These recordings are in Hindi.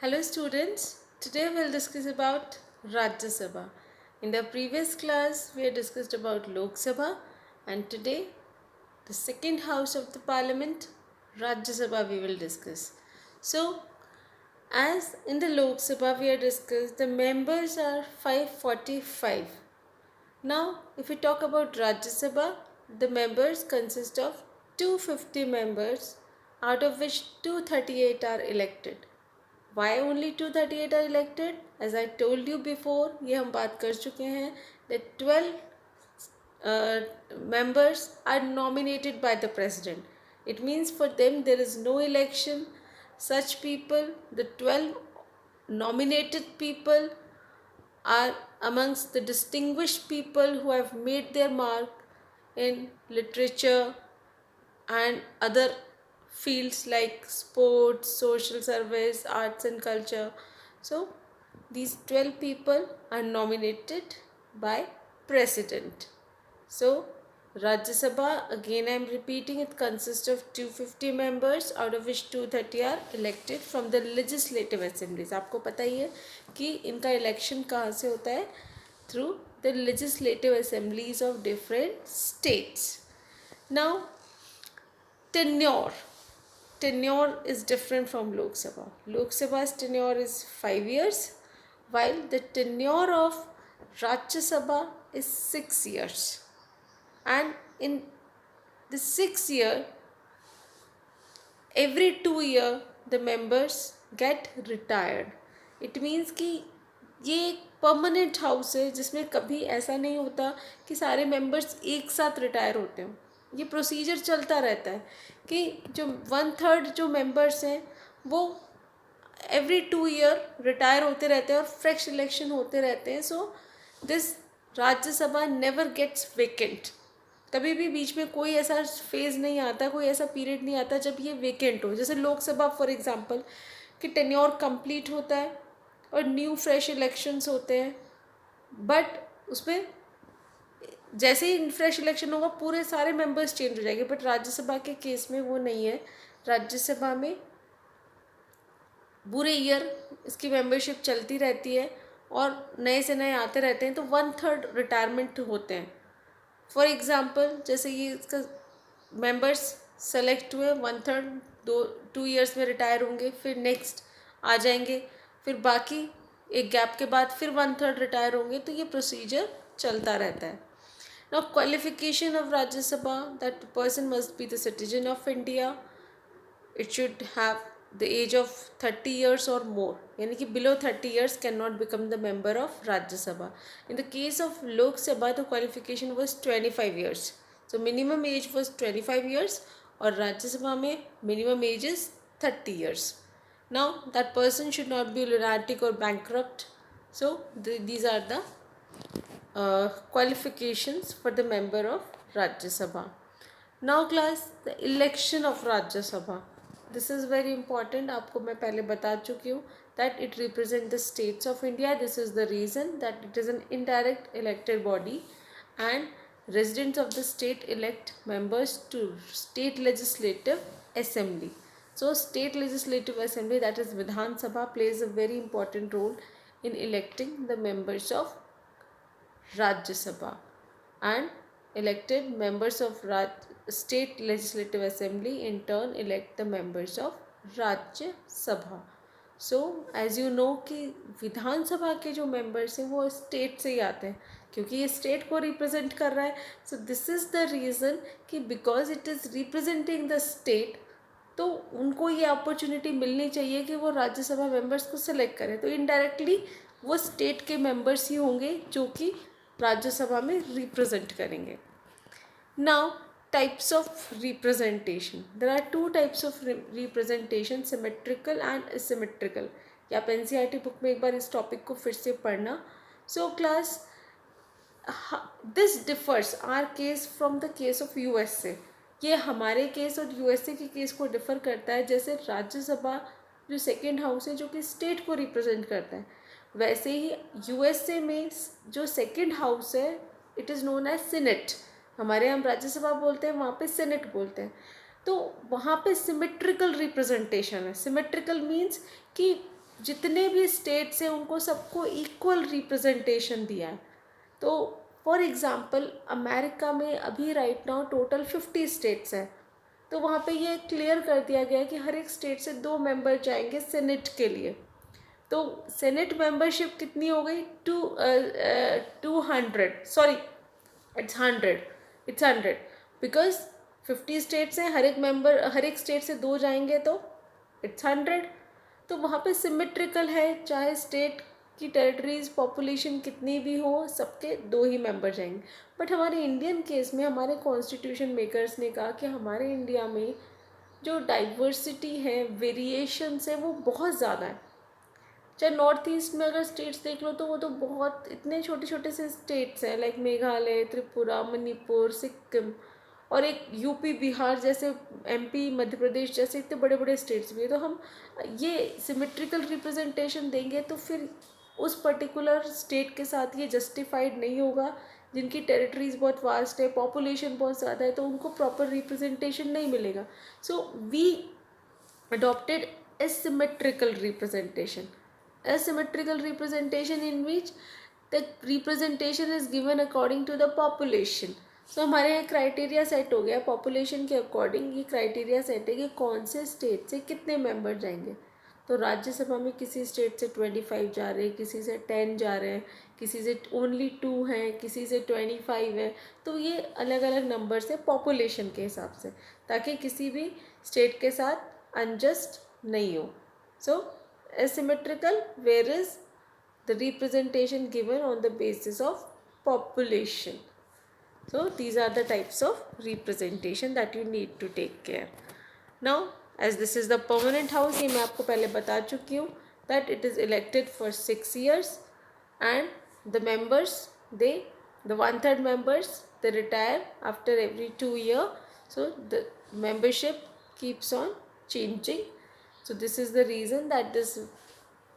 Hello students, today we'll discuss about Rajya Sabha. In the previous class we had discussed about Lok Sabha and today the second house of the parliament, Rajya Sabha, we will discuss. So as in the Lok Sabha we had discussed, the members are 545. Now if we talk about Rajya Sabha, the members consist of 250 members, out of which 238 are elected. Why only 238 are elected? As I told you before, ये हम बात कर चुके हैं that 12 members are nominated by the president. It means for them there is no election. Such people, the 12 nominated people, are amongst the distinguished people who have made their mark in literature and other fields like sports, social service, arts and culture. So these 12 people are nominated by president. So Rajya Sabha, again I am repeating, it consists of 250 members, out of which 230 are elected from the legislative assemblies. आपको पता ही है कि इनका इलेक्शन कहाँ से होता है? Through the legislative assemblies of different states. Now tenure. Tenure is different from Lok Sabha. Lok Sabha's tenure is 5 years, while the tenure of Rajya Sabha is 6 years. And in the 6th year, every 2 year the members get retired. It means कि ये एक परमानेंट हाउस है जिसमें कभी ऐसा नहीं होता कि सारे मेंबर्स एक साथ रिटायर होते हों. ये प्रोसीजर चलता रहता है कि जो 1/3 जो मेंबर्स हैं वो एवरी 2 ईयर रिटायर होते रहते हैं और फ्रेश इलेक्शन होते रहते हैं. So this Rajya Sabha never gets vacant. कभी भी बीच में कोई ऐसा फेज़ नहीं आता, कोई ऐसा पीरियड नहीं आता जब ये वेकेंट हो. जैसे लोकसभा फॉर एग्जांपल कि टेन्योर कंप्लीट होता है और न्यू फ्रेश इलेक्शंस होते हैं, बट उसमें जैसे ही फ्रेश इलेक्शन होगा पूरे सारे मेंबर्स चेंज हो जाएंगे. बट राज्यसभा के केस में वो नहीं है. राज्यसभा में पूरे ईयर इसकी मेंबरशिप चलती रहती है और नए से नए आते रहते हैं. तो 1/3 रिटायरमेंट होते हैं. फॉर एग्ज़ाम्पल जैसे ये इसका मेंबर्स सेलेक्ट हुए, 1/3 2 ईयर्स में रिटायर होंगे, फिर नेक्स्ट आ जाएंगे, फिर बाकी एक गैप के बाद फिर 1/3 रिटायर होंगे. तो ये प्रोसीजर चलता रहता है. Now qualification of Rajya Sabha, that person must be the citizen of India. It should have the age of 30 years or more, यानी कि below 30 years cannot become the member of Rajya Sabha. In the case of Lok Sabha, the qualification was 25 years. So minimum age was 25 years और राज्य सभा में minimum age is 30 years. Now that person should not be lunatic or bankrupt. So these are the qualifications for the member of Rajya Sabha. Now class, the election of Rajya Sabha. This is very important. आपको मैं पहले बता चुकी हूँ that it represent the states of India. This is the reason that it is an indirect elected body and residents of the state elect members to state legislative assembly. So state legislative assembly, that is Vidhan Sabha, plays a very important role in electing the members of Rajya Sabha, and elected members of state legislative assembly in turn elect the members of Rajya Sabha. So as you know कि विधान सभा के जो मेंबर्स हैं वो स्टेट से ही आते हैं क्योंकि ये स्टेट को रिप्रेजेंट कर रहा है. So this is the reason कि because it is representing the state, तो उनको ये अपॉर्चुनिटी मिलनी चाहिए कि वो राज्यसभा मेंबर्स को सिलेक्ट करें. तो इनडायरेक्टली वो स्टेट के मेंबर्स ही होंगे जो कि राज्यसभा में रिप्रेजेंट करेंगे. Now types of representation. There are two types of representation, symmetrical and asymmetrical. या आप NCERT बुक में एक बार इस टॉपिक को फिर से पढ़ना. So class, this differs our case from the case of USA. ये हमारे केस और USA के केस को डिफ़र करता है. जैसे राज्यसभा जो सेकेंड हाउस है जो कि स्टेट को रिप्रेजेंट करता है, वैसे ही USA में जो सेकेंड हाउस है it is known as senate. हमारे हम राज्यसभा बोलते हैं, वहाँ पे सेनेट बोलते हैं. तो वहाँ पे सिमेट्रिकल रिप्रेजेंटेशन है. सिमेट्रिकल मीन्स कि जितने भी स्टेट्स हैं उनको सबको इक्वल रिप्रेजेंटेशन दिया है। तो फॉर एग्ज़ाम्पल अमेरिका में अभी राइट नाउ टोटल 50 स्टेट्स हैं, तो वहाँ पे ये क्लियर कर दिया गया कि हर एक स्टेट से 2 मेंबर जाएंगे सेनेट के लिए। तो सेनेट मेंबरशिप कितनी हो गई? 200, सॉरी इट्स 100 बिकॉज 50 स्टेट्स हैं, हर एक स्टेट से 2 जाएंगे तो इट्स 100। तो वहाँ पे सिमेट्रिकल है, चाहे स्टेट की टेरिटरीज पॉपुलेशन कितनी भी हो, सबके 2 ही मेंबर जाएंगे। बट हमारे इंडियन केस में हमारे कॉन्स्टिट्यूशन मेकर्स ने कहा कि हमारे इंडिया में जो डाइवर्सिटी है, वेरिएशंस है, वो बहुत ज़्यादा है। चाहे नॉर्थ ईस्ट में अगर स्टेट्स देख लो तो वो तो बहुत इतने छोटे छोटे से स्टेट्स हैं, लाइक मेघालय, त्रिपुरा, मणिपुर, सिक्किम, और एक यूपी, बिहार जैसे, एमपी, मध्य प्रदेश जैसे इतने बड़े बड़े स्टेट्स भी है। तो हम ये सिमेट्रिकल रिप्रेजेंटेशन देंगे तो फिर उस पर्टिकुलर स्टेट के साथ ये जस्टिफाइड नहीं होगा, जिनकी टेरिटरीज बहुत वास्ट है, पॉपुलेशन बहुत ज़्यादा है, तो उनको प्रॉपर रिप्रेजेंटेशन नहीं मिलेगा। So we adopted asymmetrical representation. Asymmetrical representation in which the representation is given according to the population. So हमारे यहाँ क्राइटेरिया सेट हो गया पॉपुलेशन के अकॉर्डिंग, ये क्राइटेरिया सेट है कि कौन से स्टेट से कितने मेंबर जाएंगे। तो राज्यसभा में किसी स्टेट से 25 जा रहे हैं, किसी से 10 जा रहे हैं, किसी से ओनली 2 हैं, किसी से 25 है। तो ये अलग अलग नंबर्स है पॉपुलेशन के हिसाब से, ताकि किसी भी स्टेट के साथ अनजस्ट नहीं हो। सो asymmetrical, whereas the representation given on the basis of population. So these are the types of representation that you need to take care. Now as this is the permanent house, ये मैं आपको पहले बता चुकी हूँ that it is elected for 6 years and the members, the 1/3 members, they retire after every 2 year. So the membership keeps on changing. So this is the reason that this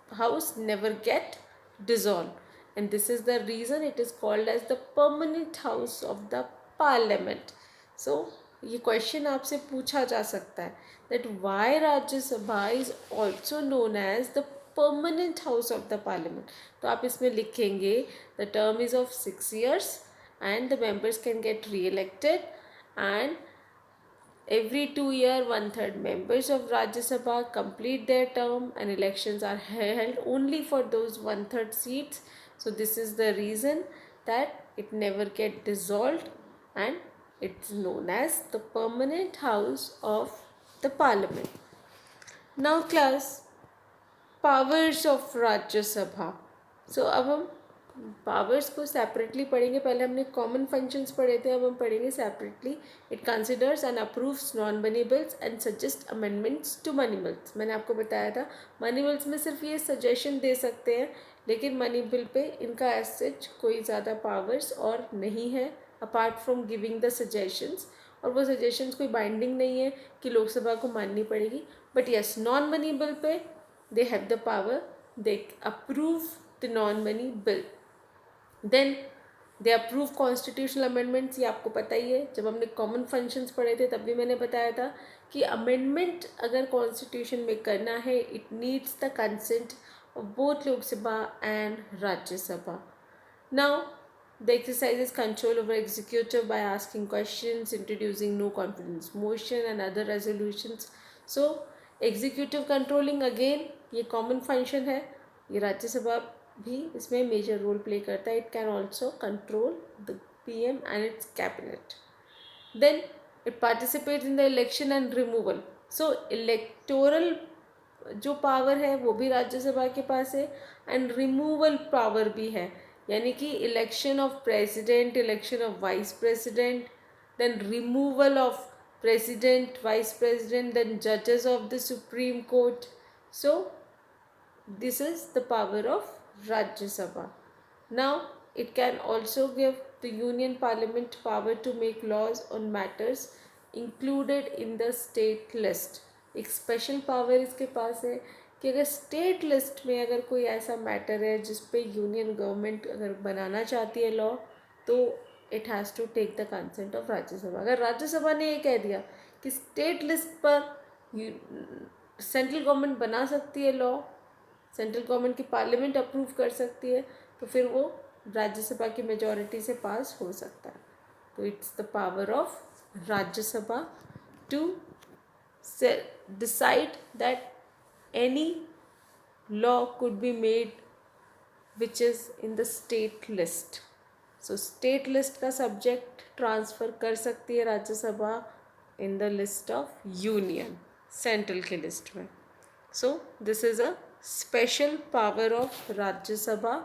house never get dissolved, and this is the reason it is called as the permanent house of the parliament. So ये क्वेश्चन आपसे पूछा जा सकता है that why Rajya Sabha is also known as the permanent house of the parliament. तो आप इसमें लिखेंगे the term is of 6 years and the members can get re-elected, and every 2 year 1/3 members of Rajya Sabha complete their term and elections are held only for those 1/3 seats. So this is the reason that it never get dissolved and it's known as the permanent house of the parliament. Now class, powers of Rajya Sabha. So अब हम पावर्स को सेपरेटली पढ़ेंगे। पहले हमने कॉमन फंक्शंस पढ़े थे, अब हम पढ़ेंगे separately. It considers and approves non money bills and suggest amendments to money bills. मैंने आपको बताया था मनी बिल्स में सिर्फ ये सजेशन दे सकते हैं, लेकिन मनी बिल पे इनका एज सच कोई ज़्यादा पावर्स और नहीं है apart from giving the suggestions. और वो सजेशंस कोई बाइंडिंग नहीं है कि लोकसभा को माननी पड़ेगी, but yes non money bill पे they have the power, they approve the non money bill. Then they approve constitutional amendments, ये आपको पता ही है, जब हमने कॉमन फंक्शंस पढ़े थे तब भी मैंने बताया था कि अमेंडमेंट अगर कॉन्स्टिट्यूशन में करना है it needs the consent of both Lok Sabha and Rajya Sabha. Now the exercise is control over executive by asking questions, introducing no confidence motion and other resolutions. So executive controlling again ये common function है, ये राज्यसभा भी इसमें मेजर रोल प्ले करता है। It can also control the PM and its cabinet. Then it participates in the election and removal. So electoral जो पावर है वो भी राज्यसभा के पास है एंड रिमूवल पावर भी है, यानी कि election of president, election of vice president, then removal of president, vice president, then जजेस of the supreme court. So this is the power of Rajya Sabha. Now it can also give the Union Parliament power to make laws on matters included in the state list. एक स्पेशल पावर इसके पास है कि अगर स्टेट लिस्ट में अगर कोई ऐसा मैटर है जिस पे यूनियन गवर्नमेंट अगर बनाना चाहती है लॉ, तो it has to take the consent of Rajya Sabha. अगर राज्यसभा ने ये कह दिया कि स्टेट लिस्ट पर सेंट्रल गवर्नमेंट बना सकती है लॉ, सेंट्रल गवर्नमेंट की पार्लियामेंट अप्रूव कर सकती है, तो फिर वो राज्यसभा की मेजॉरिटी से पास हो सकता है. तो it's the power of Rajya Sabha to decide that any law could be made which is in the state list. So state list का सब्जेक्ट ट्रांसफ़र कर सकती है Rajya Sabha in the list of union, central के लिस्ट में. So this is a special power of Rajya Sabha.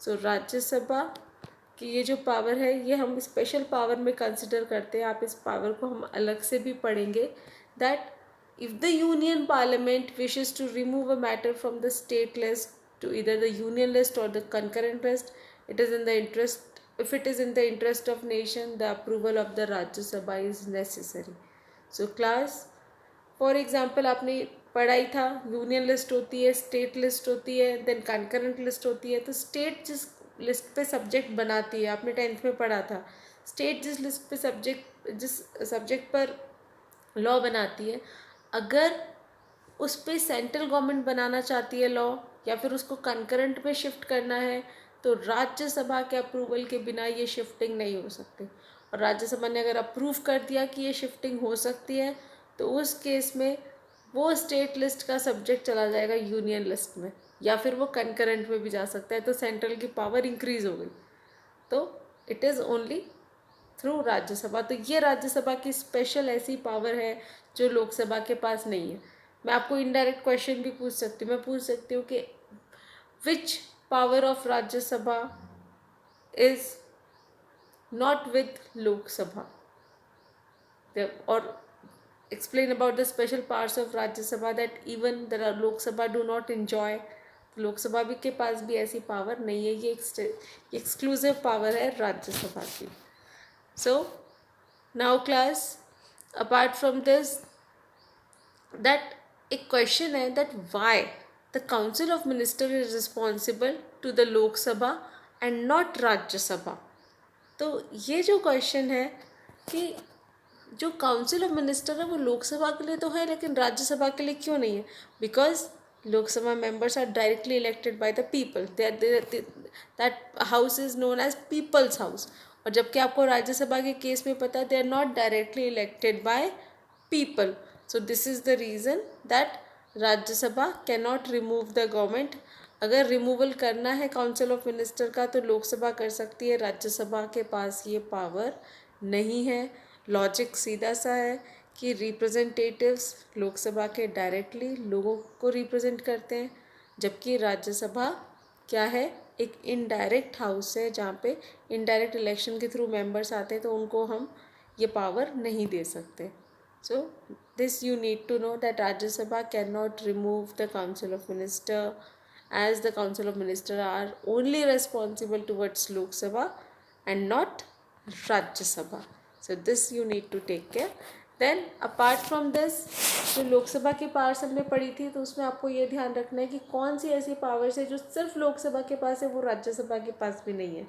So Rajya Sabha की ये जो पावर है ये हम स्पेशल पावर में कंसिडर करते हैं. आप इस पावर को हम अलग से भी पढ़ेंगे. That if the union parliament wishes to remove a matter from the state list to either the union list or the concurrent list, it is in the interest, if it is in the interest of nation, the approval of the Rajya Sabha is necessary. So class, for example, आपने पढ़ा ही था, यूनियन लिस्ट होती है, स्टेट लिस्ट होती है, देन कंकरेंट लिस्ट होती है. तो स्टेट जिस लिस्ट पे सब्जेक्ट बनाती है, आपने 10th में पढ़ा था, स्टेट जिस लिस्ट पे जिस सब्जेक्ट पर लॉ बनाती है, अगर उस पर सेंट्रल गवर्नमेंट बनाना चाहती है लॉ या फिर उसको कंकरेंट में शिफ्ट करना है, तो राज्यसभा के अप्रूवल के बिना ये शिफ्टिंग नहीं हो सकती. और राज्यसभा ने अगर अप्रूव कर दिया कि ये शिफ्टिंग हो सकती है, तो उस केस में वो स्टेट लिस्ट का सब्जेक्ट चला जाएगा यूनियन लिस्ट में, या फिर वो कंकरेंट में भी जा सकता है. तो सेंट्रल की पावर इंक्रीज हो गई. तो it is only through Rajya Sabha. तो ये राज्यसभा की स्पेशल ऐसी पावर है जो लोकसभा के पास नहीं है. मैं आपको इनडायरेक्ट क्वेश्चन भी पूछ सकती हूँ. मैं पूछ सकती हूँ कि which power of Rajya Sabha is not with Lok Sabha, और explain about the special powers of Rajya Sabha that even the Lok Sabha do not enjoy. Lok Sabha भी के पास भी ऐसी पावर नहीं है. ये एक्सक्लूसिव पावर है राज्यसभा की. So now class, apart from this, that a question है that why the council of minister is responsible to the Lok Sabha and not Rajya Sabha. तो ये जो क्वेश्चन है कि जो काउंसिल ऑफ मिनिस्टर है वो लोकसभा के लिए तो है, लेकिन राज्यसभा के लिए क्यों नहीं है? Because Lok Sabha members are directly elected by the people. That house is known as people's house. और जबकि आपको राज्यसभा के केस में पता है they are not directly elected by people. So this is the reason that Rajya Sabha can not remove the government. अगर रिमूवल करना है काउंसिल ऑफ मिनिस्टर का तो लोकसभा कर सकती है, राज्यसभा के पास ये पावर नहीं है. लॉजिक सीधा सा है कि रिप्रेजेंटेटिव्स लोकसभा के डायरेक्टली लोगों को रिप्रेजेंट करते हैं, जबकि राज्यसभा क्या है, एक इनडायरेक्ट हाउस है जहाँ पे इनडायरेक्ट इलेक्शन के थ्रू मेंबर्स आते हैं, तो उनको हम ये पावर नहीं दे सकते. So this you need to know that Rajya Sabha can not remove the council of minister as the council of ministers are only responsible towards Lok Sabha and not Rajya Sabha. So this you need to take care. Then apart from this, जो लोकसभा की पावर्स हमने पढ़ी थी, तो उसमें आपको ये ध्यान रखना है कि कौन सी ऐसी पावर्स है जो सिर्फ लोकसभा के पास है, वो राज्यसभा के पास भी नहीं है.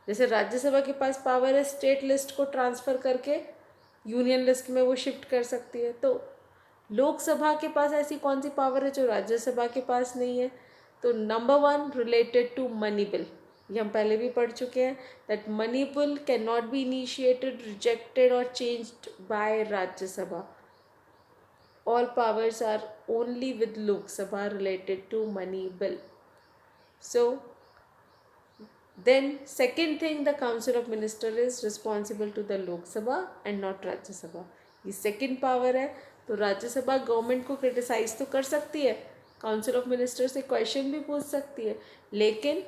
जैसे राज्यसभा के पास पावर है स्टेट लिस्ट को ट्रांसफ़र करके यूनियन लिस्ट में वो शिफ्ट कर सकती है, तो लोकसभा के पास ऐसी कौन सी पावर है जो राज्यसभा के पास नहीं है? तो number 1 related to money bill, ये हम पहले भी पढ़ चुके हैं that money bill can not be initiated, rejected और changed by Rajya Sabha. All powers are only with Lok Sabha related to money bill. So then second thing, the council of minister is responsible to the Lok Sabha and not Rajya Sabha. ये सेकेंड पावर है. तो राज्यसभा गवर्नमेंट को क्रिटिसाइज तो कर सकती है, काउंसिल ऑफ मिनिस्टर से क्वेश्चन भी पूछ सकती है, लेकिन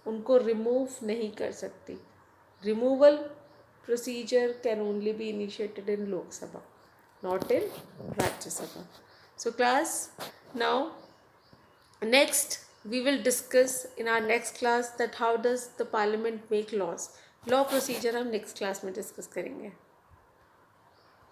उनको रिमूव नहीं कर सकती. Removal procedure can only be initiated in Lok Sabha, not in Rajya Sabha. So class, now next we will discuss in our next class that how does the parliament make laws. Law procedure हम नेक्स्ट क्लास में डिस्कस करेंगे.